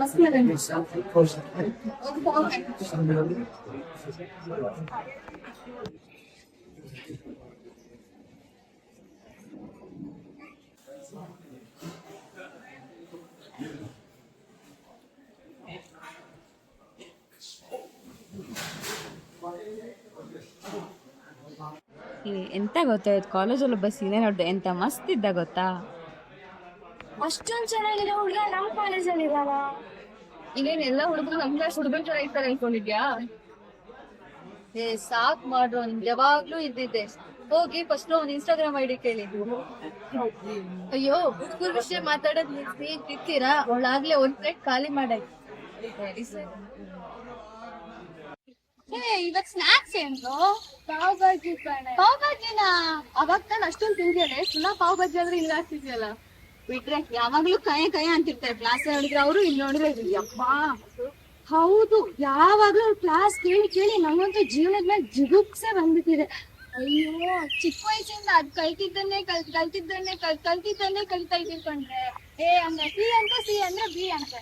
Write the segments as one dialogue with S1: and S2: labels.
S1: ಮಸ್ತ್
S2: ಎಂತ ಗೊತ್ತಾ, ಕಾಲೇಜಲ್ಲಿ ಬಸ್ ಇದೆ ನೋಡ್ದು, ಎಂತ ಮಸ್ತ್ ಇದ್ದ ಗೊತ್ತಾ.
S1: ಅಷ್ಟೊಂದ್ ಚೆನ್ನಾಗಿದೆ ಹುಡುಗ ನಮ್ ಕಾಲೇಜಲ್ಲಿ ಇದಾವ. ಇನ್ನೇನ್ ಎಲ್ಲಾ ಹುಡುಗರು ನಮ್ ಕ್ಲಾಸ್ ಹುಡುಗರ ತರ ಇರ್ತಾರೆ ಅನ್ಕೊಂಡಿದ್ಯಾ? ಸಾಕ್ ಮಾಡ್ರು, ಯಾವಾಗ್ಲೂ ಇದ್ದಿದ್ದೆ. ಹೋಗಿ ಫಸ್ಟ್ ಒಂದ್ ಇನ್ಸ್ಟಾಗ್ರಾಮ್ ಐಡಿ ಕೇಳಿ. ಅಯ್ಯೋ, ಹುಡುಗರ ವಿಷಯ ಮಾತಾಡೋದ್ ನಿಲ್ಸಿ ಇರ್ತೀರಾ? ಅವಳಾಗ್ಲೇ ಒಂದ್ ಪ್ಲೇಟ್ ಖಾಲಿ ಮಾಡಾಯ್ತು. ಇವತ್ ಸ್ನಾಕ್ಸ್ ಏನು? ಪಾವ್ ಭಾಜಿ. ಪಾವ್ ಭಾಜಿನ ಅವಾಗ ನಾನು ಅಷ್ಟೊಂದು ತಿಂದಿಯಲ್ಲ, ಸುಮ್ಮನೆ ಪಾವ್ ಭಾಜಿ ಆದ್ರೆ ಇಲ್ಲ ಆಗ್ತಿದ್ಯಲ್ಲ. ಬಿಟ್ರೆ ಯಾವಾಗ್ಲೂ ಕಯ ಅಂತಿರ್ತಾರೆ ಕ್ಲಾಸ್ ನೋಡಿದ್ರೆ ಅವರು, ಇಲ್ಲಿ ನೋಡಿದ್ರೆ ಯಪ್ಪ. ಹೌದು, ಯಾವಾಗ್ಲೂ ಕ್ಲಾಸ್ ಕೇಳಿ ಕೇಳಿ ನಂಗಂತೂ ಜೀವನದ ಮೇಲೆ ಜಿಗುಪ್ಸೆ ಬಂದ್ಬಿಟ್ಟಿದೆ. ಅಯ್ಯೋ, ಚಿಕ್ಕ ವಯಸ್ಸಿಂದ ಅದ್ ಕಲ್ತಿದ್ದನ್ನೇ ಕಲಿತಾ ಇದ್ಕೊಂಡ್ರೆ ಅಂದ್ರೆ ಸಿ ಅಂತ ಸಿ ಅಂದ್ರೆ ಬಿ ಅಂತ.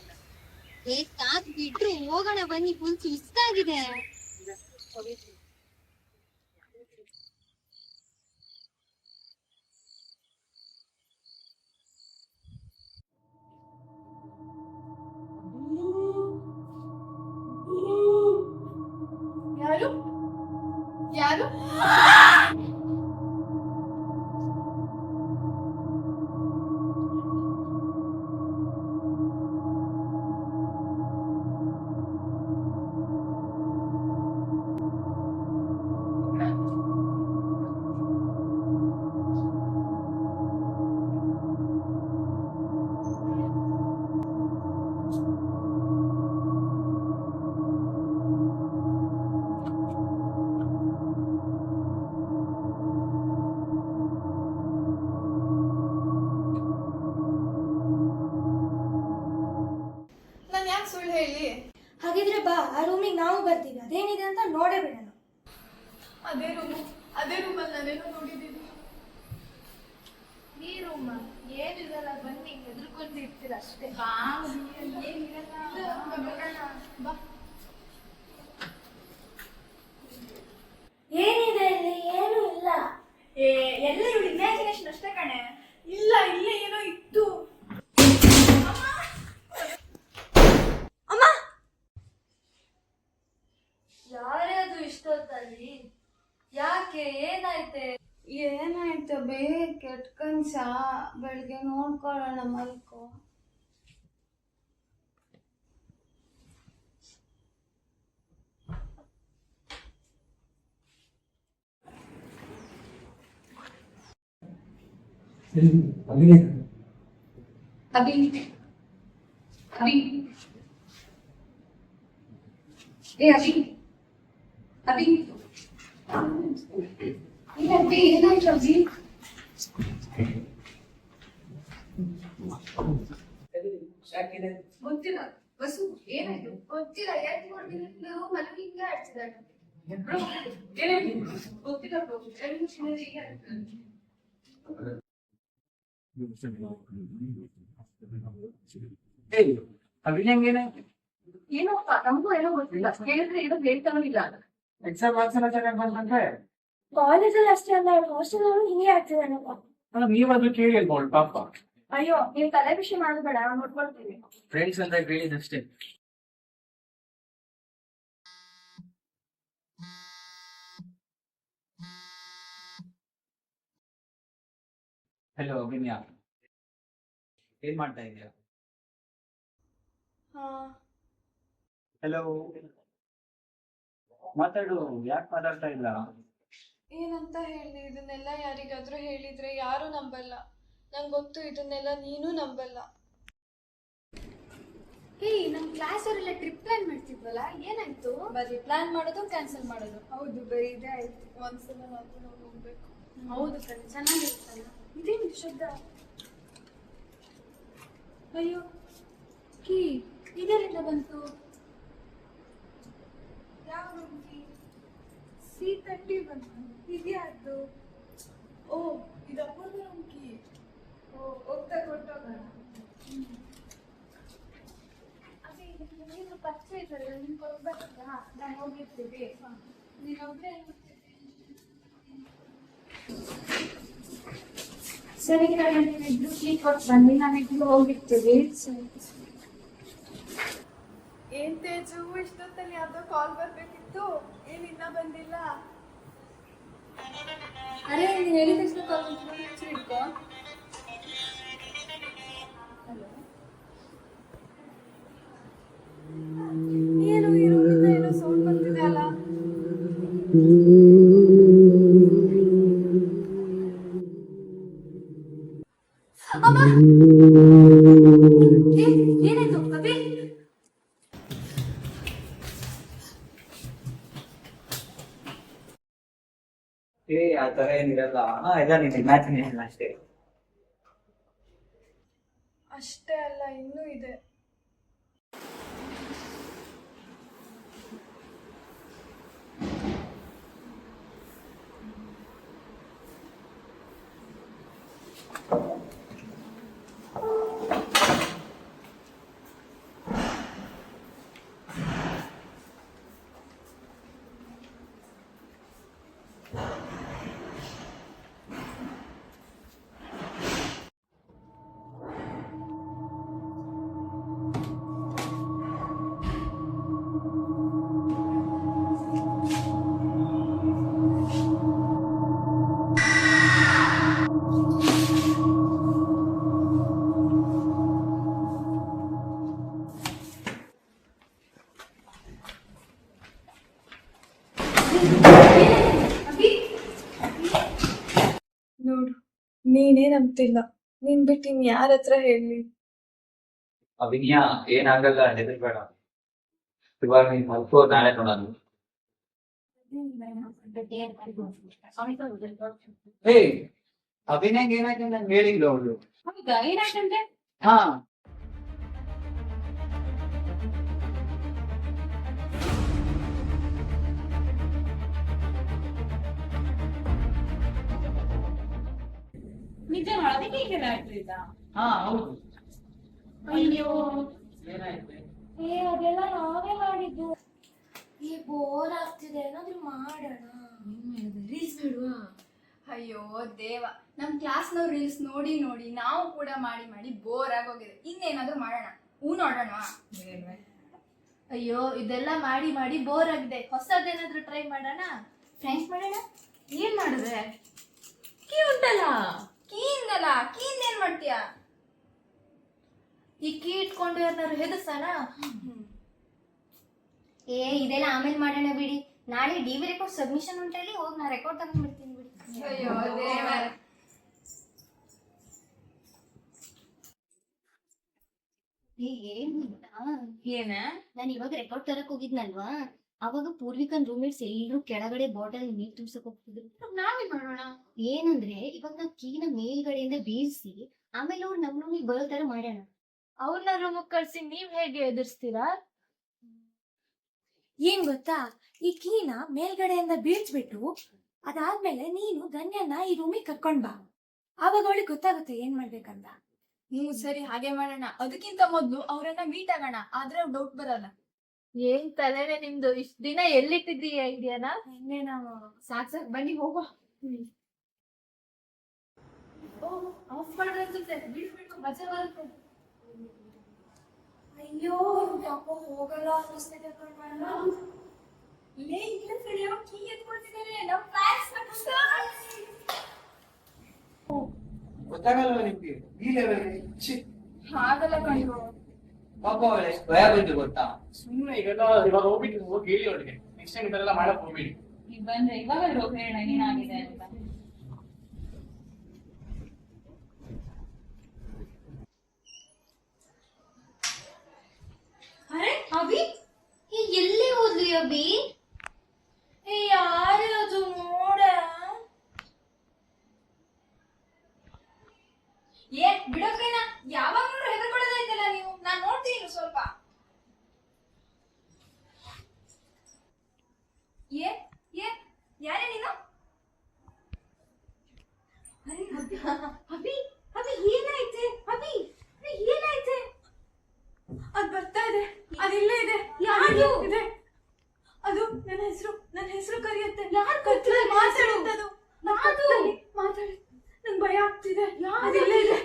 S1: ಸಾಕ್ ಬಿಟ್ರು, ಹೋಗೋಣ ಬನ್ನಿ, ಫುಲ್ ಸುಸ್ತಾಗಿದೆ. ಯಾರು ಯಾರು?
S3: ನಾನು ಯಾಕೆ ಸುಳ್ಳು ಹೇಳಿ?
S4: ಹಾಗಿದ್ರೆ ಬಾ, ಆ ರೂಮಿಗೆ ನಾವು ಬರ್ತೀವಿ, ಅದೇನಿದೆ ಅಂತ ನೋಡೇ ಬಿಡೋಣ.
S3: ಅದೇ ರೂಮಲ್ಲಿ ನಾನೇನೋ ನೋಡಿದ್ದೀನಿ.
S1: ಈ ರೂಮ್ ಏನಿರಲ್ಲ, ಬನ್ನಿ, ಹೆದರ್ಕೊಂಡು ಇರ್ತೀರ ಅಷ್ಟೇ.
S4: ಏನಿದೆ ಇಲ್ಲಿ? ಏನು ಇಲ್ಲ.
S3: ಎಲ್ಲ ಇವಳು ಇಮ್ಯಾಜಿನೇಷನ್ ಅಷ್ಟೇ ಕಣೆ. ಇಲ್ಲ, ಇಲ್ಲೇ ಏನೋ ಇತ್ತು.
S1: ಯಾರೇ ಅದು ಇಷ್ಟೊತ್ತಲ್ಲಿ? ಯಾಕೆ, ಏನಾಯ್ತೆ?
S2: ಏನಾಯ್ತು ಬೇ? ಕೆಟ್ಟ ಕನ್ಸ? ಬೆಳಿಗ್ಗೆ ನೋಡ್ಕೊಳ್ಳೋಣ, ಮಲ್ಕೋ.
S1: ಅಭಿ ಅಭಿ ಏ ಅಭಿ ಅಭಿ ಅಭಿ, ಏನಾಯ್ತು ಅಭಿ? ಗೊತ್ತಿಲ್ಲ ಬಸ್ಸು, ಏನಾಯ್ತು ಗೊತ್ತಿಲ್ಲ. ಯಾಕೆ ನೋಡ್ತೀನಿ ರೂಮಲ್ಲಿ ಹಿಂಗೆ ಆಡ್ತಿದ್ದಾಳೆ. ಗೊತ್ತಿಲ್ಲ ಏನೋಪ್ಪ, ನಮಗೂ ಏನೋ ಗೊತ್ತಿಲ್ಲ. ಹೇಳಿದ್ರೆ ಏನೋ ಹೇಳ್ತಾನೂ ಇಲ್ಲ.
S5: ಎಕ್ಸಾಮ್ ಮಾರ್ಕ್ಸ್ ಎಲ್ಲ ಚೆನ್ನಾಗಿ ಬಂದ್ರೆ
S4: ಕಾಲೇಜಲ್ಲಿ ಅಷ್ಟೇ ಅಲ್ಲ, ಹಾಸ್ಟೆಲ್ ಹಿಂಗೆ ಆಗ್ತಿದ್ದಾನಪ್ಪ.
S5: ನೀವಾದ್ರೂ ಕೇಳಿ ಅಲ್ಬೋದು ಪಾಪ.
S4: ಅಯ್ಯೋ, ನೀವ್ ತಲೆ ಬಿಸಿ ಮಾಡಬೇಡ, ನೋಡ್ಕೊಳ್ತೀವಿ.
S5: ಫ್ರೆಂಡ್ಸ್ ಅಂತ ಹೇಳಿದಷ್ಟೇ. ಹಲೋ ವಿನ್ಯಾ, ಏನ್ ಮಾಡ್ತಾ ಇದೀಯ? ಹಲೋ, ಮಾತಾಡು, ಯಾಕೆ ಮಾತಾಡ್ತಾ ಇಲ್ಲ?
S3: ಏನಂತ ಹೇಳಿ? ಇದನ್ನೆಲ್ಲ ಯಾರಿಗಾದ್ರೂ ಹೇಳಿದ್ರೆ ಯಾರು ನಂಬಲ್ಲ. ನಂಗೆ ಗೊತ್ತು, ಇದನ್ನೆಲ್ಲ ನೀನು ನಂಬಲ್ಲ.
S4: ನಮ್ ಕ್ಲಾಸ್ ಅವರೆಲ್ಲ ಟ್ರಿಪ್ ಪ್ಲಾನ್ ಮಾಡ್ತಿದ್ವಲ್ಲ, ಏನಾಯ್ತು?
S3: ಬರೀ ಪ್ಲಾನ್ ಮಾಡೋದು, ಕ್ಯಾನ್ಸಲ್ ಮಾಡೋದು.
S4: ಹೌದು, ಬರೀ ಇದೇ ಆಯ್ತು.
S3: ಒಂದ್ಸಲ ನಾವು ಹೋಗ್ಬೇಕು.
S4: ಹೌದು ಕಣೆ, ಚೆನ್ನಾಗಿರ್ತಲ್ಲ. ಇದೇನು ಶಬ್ದ? ಅಯ್ಯೋ, ಕೀ ಇದರಿಂದ ಬಂತು.
S3: ಯಾವ ರೂಮ್ಗೆ?
S4: C31 ಇದ್ಯಾರ್ದು?
S3: ಓ, ಇದು ಅಪೂರ್ವ ರೂಮ್ಗೆ.
S4: ಹೋಗ್ತಾ ಕೊಟ್ಟೋಗೋಣ.
S3: ನಾನು ಹೋಗಿರ್ತೀವಿ. ನೀನೊಬ್ರೆ
S4: ಸರಿ ನೀವಿಬ್ರು ಟೀ ಕೊಟ್ಟು ಬನ್ನಿ, ನಾನಿಬ್ರು ಹೋಗಿರ್ತೀವಿ.
S3: ಏನ್ ತೇಜು, ಇಷ್ಟೊತ್ತಲ್ಲಿ ಯಾವ್ದೋ ಕಾಲ್ ಬರ್ಬೇಕಿತ್ತು, ಏನ್ ಇನ್ನ ಬಂದಿಲ್ಲ? ಅರೆ ನೀನ್ ಹೇಳಿದ ತಕ್ಷಣ ಕಾಲ್ ಇಟ್ಕೋ. ಏನು ಈ ರೂಮಿಂದ ಏನೋ ಸೌಂಡ್ ಬರ್ತಿದೆ ಅಲ್ಲ? ಏನಾಯ್ತು ಅಭಿ?
S5: ಆ ತರ ಏನಿರಲ್ಲ. ಎಲ್ಲ ನಿನ್ ಇಮ್ಯಾಜಿನೇಷನ್ ಅಷ್ಟೇ.
S3: ಅಷ್ಟೇ ಅಲ್ಲ, ಇನ್ನೂ ಇದೆ. ನೋಡು, ನೀನೇ ನಂಬ್ತಿಲ್ಲ. ನೀನ್ ಬಿಟ್ಟು ಇನ್ ಯಾರ ಹತ್ರ ಹೇಳಿ?
S5: ಅಭಿಜ್ಞಾ, ಏನಾಗಲ್ಲ, ಹೆದರ್ಬೇಡ. ಇವಾಗ ನೀನ್ ಮಲ್ಕೋ, ನಾಳೆ ನೋಡೋಣ. ಏ ಅಭಿನಯ್ ಏನಾಯ್ತು ನಂಗೆ ಹೇಳಿಲ್ಲ ಅವಳು.
S2: ಹೌದಾ, ಏನಾಯ್ತಂತೆ?
S5: ಹಾ,
S2: ನಿಜ ಅದಕ್ಕೆ ಹೀಗೆಲ್ಲ ಆಗ್ತಿದ್ದ?
S5: ಹಾ ಹೌದು.
S4: ಅಯ್ಯೋ,
S5: ಏನಾಯ್ತು?
S4: ಅದೆಲ್ಲ ನಾವೇ ಮಾಡಿದ್ದು. ಬೋರ್ ಆಗ್ತಿದೆ, ಏನಾದ್ರೂ ಮಾಡೋಣ.
S1: ರೀಲ್ಸ್ ಮಾಡುವ.
S3: ಅಯ್ಯೋ ದೇವ, ನಮ್ ಕ್ಲಾಸ್ನವ್ರು ರೀಲ್ಸ್ ನೋಡಿ ನೋಡಿ ನಾವು ಕೂಡ ಮಾಡಿ ಮಾಡಿ ಬೋರ್ ಆಗೋಗಿದೆ. ಇನ್ನೇನಾದ್ರೂ ಮಾಡೋಣ. ನೋಡೋಣ.
S1: ಅಯ್ಯೋ, ಇದೆಲ್ಲ ಮಾಡಿ ಮಾಡಿ ಬೋರ್ ಆಗಿದೆ. ಹೊಸದೇನಾದ್ರೂ ಟ್ರೈ ಮಾಡೋಣ. ಫ್ರೆಂಡ್ಸ್ ಮಾಡೋಣ. ಏನ್ ಮಾಡಿದ್ರೆ? ಕೀ ಉಂಟಲ್ಲ.
S3: ಕೀಯಿಂದಲ್ಲ, ಕೀಯಿಂದ ಏನ್ ಮಾಡ್ತೀಯಾ?
S1: ಈ ಕೀ ಇಟ್ಕೊಂಡು ಯಾರನ್ನಾರು ಹೆದರ್ಸೋಣ.
S6: ಇದೆಲ್ಲ ಆಮೇಲೆ ಮಾಡೋಣ ಬಿಡಿ. ನಾಳೆ ಡಿವಿ ರೆಕಾರ್ಡ್ ಸಬ್ಮಿಷನ್ ಉಂಟಲ್ಲಿ, ಹೋಗಿ ನಾ ರೆಕಾರ್ಡ್ ತಗೊಂಡ್ಬಿಡ್ತೀನಿ ಬಿಡಿ.
S3: ಅಯ್ಯೋ ದೇವ.
S6: ಏನ ನಾನು ಇವಾಗ ರೆಕಾರ್ಡ್ ತರಕ್ ಹೋಗಿದ್ನಲ್ವಾ, ಅವಾಗ ಪೂರ್ವಿಕನ್ ರೂಮ್ಮೇಟ್ಸ್ ಎಲ್ರು ಕೆಳಗಡೆ ಬಾಟಲ್ ನೀರ್ ತುಂಬ್ಸಕ್ ಹೋಗ್ತಿದ್ರು.
S1: ನಾವೇನ್ ಮಾಡೋಣ?
S6: ಏನಂದ್ರೆ ಇವಾಗ ನಾವು ಕೀನ ಮೇಲ್ಗಡೆಯಿಂದ ಬೀಳ್ಸಿ ಆಮೇಲೆ ಅವ್ರು ನಮ್ ರೂಮಿಗೆ ಬರೋ ತರ ಮಾಡೋಣ.
S1: ಅವ್ರನ್ನ ರೂಮಕ್ ಕಳ್ಸಿ ನೀವ್ ಹೇಗೆ ಎದುರಿಸ್ತೀರಾ?
S4: ಏನ್ ಗೊತ್ತಾ, ಈ ಕೀನ ಮೇಲ್ಗಡೆಯಿಂದ ಬೀಳ್ಸ್ಬಿಟ್ಟು ಅದಾದ್ಮೇಲೆ ನೀನು ಧನ್ಯನ ಈ ರೂಮಿಗೆ ಕರ್ಕೊಂಡ್ ಬಾ. ಆವಾಗ ಅವಳಿಗೆ ಗೊತ್ತಾಗುತ್ತೆ ಏನ್ ಮಾಡ್ಬೇಕಂತ.
S3: ಸರಿ, ಹಾಗೆ ಮಾಡೋಣ. ಅದಕ್ಕಿಂತ ಮೊದ್ಲು ಅವ್ರನ್ನ ಮೀಟ್ ಆಗೋಣ, ಆದ್ರೆ ಡೌಟ್ ಬರಲ್ಲ.
S1: ಏನ್ ತಲೆನೆ ನಿಮ್ದು? ಇಷ್ಟ ದಿನ ಎಲ್ಲಿಟ್ಟಿದ್ದೀಯ ಐಡಿಯಾನ?
S4: ನಿನ್ನೆ ನಾವು
S1: ಸಾಕ್ ಬನ್ನಿ ಹೋಗುವ. ಆಫ್ ಮಾಡ್ರೆ ಬಿಡ್ಬಿಟ್ಟು ಮಜಾ ಬರುತ್ತೆ.
S4: ಅಯ್ಯೋ ಯಾಕೋ ಹೋಗಲ್ಲ ಅನ್ನಿಸ್ತಿದೆ ಕಣ್ಣ.
S3: ಕೀ ಎತ್ಕೊಳ್ತಿದ್ದಾರೆ. ನಮ್ ಕ್ಲಾಸ್
S5: ಗೊತ್ತಾಗಲ್ಲ ನಿಮ್ಗೆ ಈ ಲೆವೆಲ್.
S3: ಹಾಗಲ್ಲ ಕಣ್ರು.
S5: ಪಾಪ ಅವಳು ಎಷ್ಟು ಭಯ ಬಂತು ಗೊತ್ತಾ?
S7: ಸುಮ್ಮನೆ ಈಗೆಲ್ಲ ಇವಾಗ ಹೋಗ್ಬಿಟ್ಟು ಹೋಗಿ ಹೇಳಿ ಅವಳಿಗೆ ನೆಕ್ಸ್ಟ್ ಟೈಮ್ ಇದೆಲ್ಲ ಮಾಡಕ್ ಹೋಗ್ಬೇಡಿ.
S2: ಈಗ ಬಂದ್ರೆ ಇವಾಗ ಹೇಳೋಣ ಏನಾಗಿದೆ ಅಂತ.
S6: ಅರೆ ಅಭಿ, ಎಲ್ಲಿ ಹೋದ್ರಿ ಅಭಿ?
S4: ಯಾರು ಅದು ನೋಡ?
S3: ಬಿಡೋಕೇನ? ಯಾವಾಗ ನೋಡ್ರು ಹೆದರ್ಕೊಳ್ಳೋದಾಯ್ತಲ್ಲ ನೀವು. ನಾನ್ ನೋಡ್ತೀನಿ ಸ್ವಲ್ಪ. ಯಾರೇ ನೀನು?
S1: ಅಭಿ, ಅಭಿ ಏನಾಯ್ತೆ? ಅಭಿ ಏನಾಯ್ತೆ?
S3: ಅದ್ ಬರ್ತಾ ಇದೆ, ಅದಿಲ್ಲೇ ಇದೆ.
S4: ಮಾಡಿದ್ದು ಇದೆ. ಅದು ನನ್ನ ಹೆಸರು ಕರೆಯುತ್ತೆ. ಯಾರು ಕತ್ತಲಲ್ಲಿ ಮಾತಾಡುತ್ತದು? ಮಾತಾಡಿ ನಂಗೆ ಭಯ ಆಗ್ತಿದೆ. ಇಲ್ಲೇ ಇದೆ.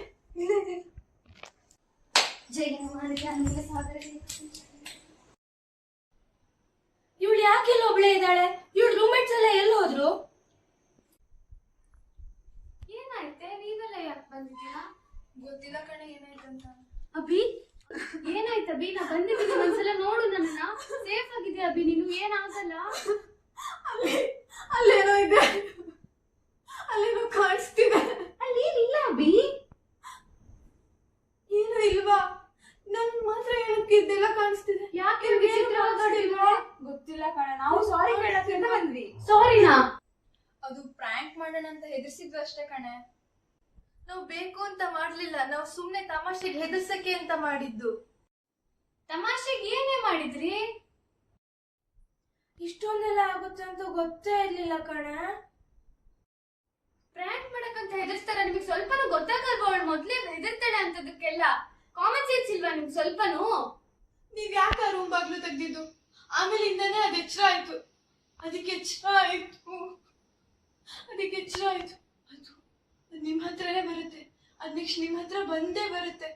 S4: ಇವಳು ಯಾಕೆ ಎಲ್ಲ ಒಬ್ಳೆ ಇದ್ದಾಳೆ? ಇವಳು ರೂಮ್ಮೇಟ್ಸ್ ಎಲ್ಲ ಎಲ್ಲಿ ಹೋದ್ರು?
S3: ಏನಾಯ್ತೆ? ನೀವೆಲ್ಲ ಯಾಕೆ ಬಂದಿದ್ದೀರಾ? ಗೊತ್ತಿಲ್ಲ ಕಣೆ ಏನಾಯ್ತಂತ.
S1: ಅಭಿ ಏನಾಯ್ತು ಅಭಿ? ನಾ ಬಂದಿದ್ದೀನಿ, ಒಂದ್ಸಲ ನೋಡು ನನ್ನನ್ನ. ಸೇಫ್ ಆಗಿದೆ ಅಭಿ, ನೀನು ಏನಾಗಲ್ಲ.
S4: ಅಲ್ಲೇನೋ ಇದೆ, ಅಲ್ಲೇನೋ ಕಾಣಿಸ್ತಿದೆ.
S1: ಅಲ್ಲಿ ಏನಿಲ್ಲ ಅಭಿ.
S4: ಏನು ಇಲ್ವಾ? ನನ್ ಮಾತ್ರ ಏನಕ್ಕೆ ಇದೆಲ್ಲ ಕಾಣಿಸ್ತಿದೆ?
S1: ಯಾಕೆ ವಿಚಿತ್ರವಾಗಿಲ್ವಾ?
S3: ಗೊತ್ತಿಲ್ಲ ಕಣೆ, ನಾವು ಸಾರಿ ಕೇಳಕ್ಕೆ ಅಂತ ಬಂದ್ವಿ.
S1: ಸಾರಿನಾ?
S3: ಅದು ಪ್ರ್ಯಾಂಕ್ ಮಾಡೋಣ ಅಂತ ಹೆದರ್ಸಿದ್ವಿ ಅಷ್ಟೇ ಕಣೆ.
S4: ನಾವು ಬೇಕು ಅಂತ ಮಾಡ್ಲಿಲ್ಲ, ನಾವು ಸುಮ್ನೆ ತಮಾಷೆಗೆ ಹೆದರ್ಸಕ್ಕೆ ಅಂತ ಮಾಡಿದ್ದು.
S1: ತಮಾಷೆಗೆ ಏನೇ ಮಾಡಿದ್ರಿ?
S4: ಇಷ್ಟೊಂದೆಲ್ಲ ಆಗುತ್ತೆ ಅಂತ ಗೊತ್ತೇ ಇರ್ಲಿಲ್ಲ ಕಣೆ.
S1: ಪ್ರ್ಯಾಂಕ್ ಮಾಡಕ್ಕಂತ ಹೆದರ್ಸ್ತಾರ? ನಿಮಗೆ ಸ್ವಲ್ಪನೂ ಗೊತ್ತಾಗಲ್ವಾ? ಅವಳು ಮೊದ್ಲೇ ಹೆದರ್ತಾಳೆ ಅಂತದಕ್ಕೆಲ್ಲ. ಕಾಮನ್ ಸೆನ್ಸ್ ಇಲ್ವಾ ನಿಮ್ಗೆ ಸ್ವಲ್ಪನೂ?
S4: ನೀವ್ ಯಾಕೆ ಆ ರೂಮ್ ಬಾಗ್ಲು ತೆಗ್ದಿದ್ದು? ಆಮೇಲಿಂದಾನೇ ಅದ್ ಎಚ್ಚರ ಆಯ್ತು. ಅದಕ್ಕೆ ಎಚ್ಚರ ಆಯ್ತು. ಅದು ನಿಮ್ ಹತ್ರನೇ ಬರುತ್ತೆ. ಅದ್ ನೆಕ್ಸ್ಟ್ ನಿಮ್ ಹತ್ರ ಬಂದೇ ಬರುತ್ತೆ.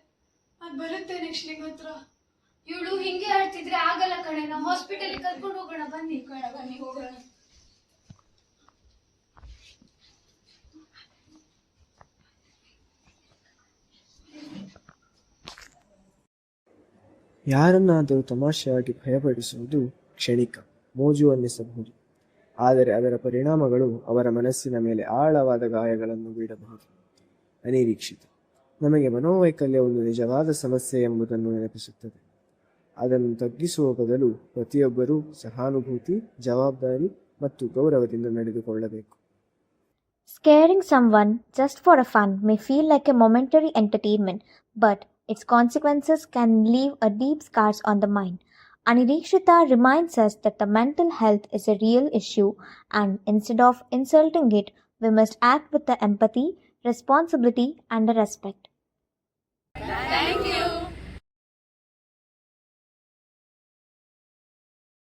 S4: ಅದ್ ಬರುತ್ತೆ ನೆಕ್ಸ್ಟ್ ನಿಮ್ ಹತ್ರ.
S1: ಇವಳು ಹಿಂಗೆ ಹೇಳ್ತಿದ್ರೆ ಆಗಲ್ಲ ಕಣೆ. ನಾವು ಹಾಸ್ಪಿಟಲ್ ಕರ್ಕೊಂಡು ಹೋಗೋಣ, ಬನ್ನಿ ಹೋಗೋಣ.
S8: ಯಾರನ್ನಾದರೂ ತಮಾಷೆಯಾಗಿ ಭಯಪಡಿಸುವುದು ಕ್ಷಣಿಕ, ಮೋಜು ಅನ್ನಿಸಬಹುದು. ಆದರೆ ಅದರ ಪರಿಣಾಮಗಳು ಅವರ ಮನಸ್ಸಿನ ಮೇಲೆ ಆಳವಾದ ಗಾಯಗಳನ್ನು ಬೀಳಬಹುದು. ಅನಿರೀಕ್ಷಿತ ನಮಗೆ ಮನೋವೈಕಲ್ಯ ಒಂದು ನಿಜವಾದ ಸಮಸ್ಯೆ ಎಂಬುದನ್ನು ನೆನಪಿಸುತ್ತದೆ. ಅದನ್ನು ತಗ್ಗಿಸುವ ಬದಲು ಪ್ರತಿಯೊಬ್ಬರೂ ಸಹಾನುಭೂತಿ, ಜವಾಬ್ದಾರಿ ಮತ್ತು ಗೌರವದಿಂದ ನಡೆದುಕೊಳ್ಳಬೇಕು.
S9: Scaring someone just for a fun may feel like a momentary entertainment, but its consequences can leave a deep scars on the mind. Anirikshita reminds us that the mental health is a real issue, and instead of insulting it, we must act with the empathy, responsibility, and the respect.